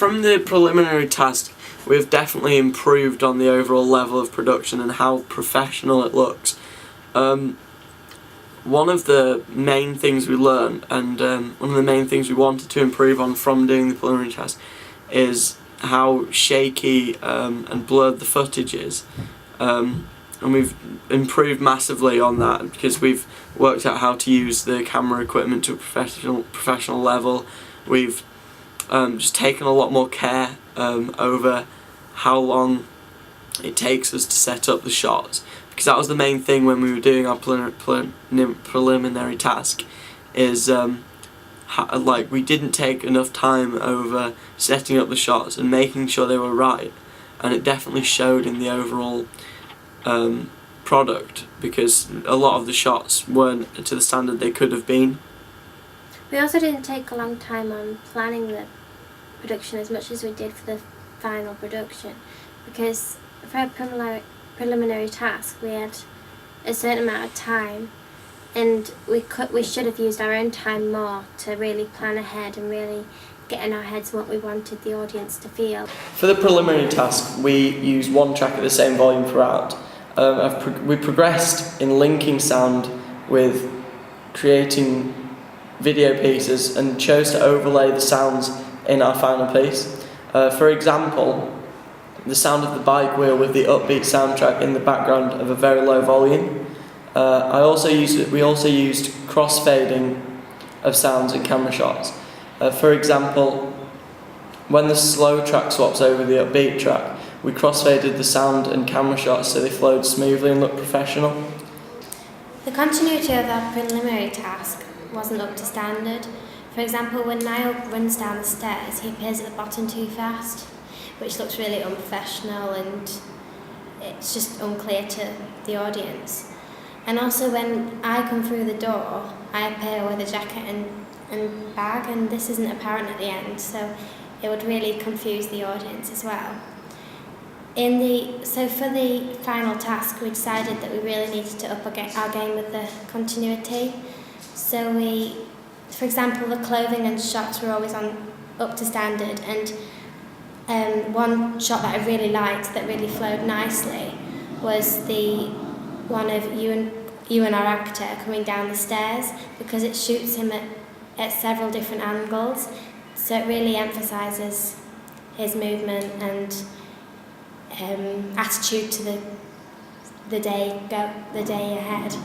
from the preliminary task, we've definitely improved on the overall level of production and how professional it looks. One of the main things we learned, and one of the main things we wanted to improve on from doing the preliminary task, is how shaky and blurred the footage is. And we've improved massively on that because we've worked out how to use the camera equipment to a professional level. We've just taken a lot more care over how long it takes us to set up the shots, because that was the main thing when we were doing our preliminary task, is we didn't take enough time over setting up the shots and making sure they were right, and it definitely showed in the overall product, because a lot of the shots weren't to the standard they could have been. We also didn't take a long time on planning the production as much as we did for the final production, because for our preliminary task we had a certain amount of time, and we should have used our own time more to really plan ahead and really get in our heads what we wanted the audience to feel. For the preliminary task, we used one track at the same volume throughout. We progressed in linking sound with creating video pieces and chose to overlay the sounds in our final piece. For example, the sound of the bike wheel with the upbeat soundtrack in the background of a very low volume. We also used crossfading of sounds in camera shots. For example, when the slow track swaps over the upbeat track, we crossfaded the sound and camera shots so they flowed smoothly and looked professional. The continuity of our preliminary task wasn't up to standard. For example, when Niall runs down the stairs, he appears at the bottom too fast, which looks really unprofessional and it's just unclear to the audience. And also when I come through the door, I appear with a jacket and bag, and this isn't apparent at the end, so it would really confuse the audience as well. So for the final task, we decided that we really needed to up our game with the continuity. So for example, the clothing and shots were always up to standard, and one shot that I really liked that really flowed nicely was the one of you and our actor coming down the stairs, because it shoots him at several different angles, so it really emphasises his movement and attitude to the day ahead.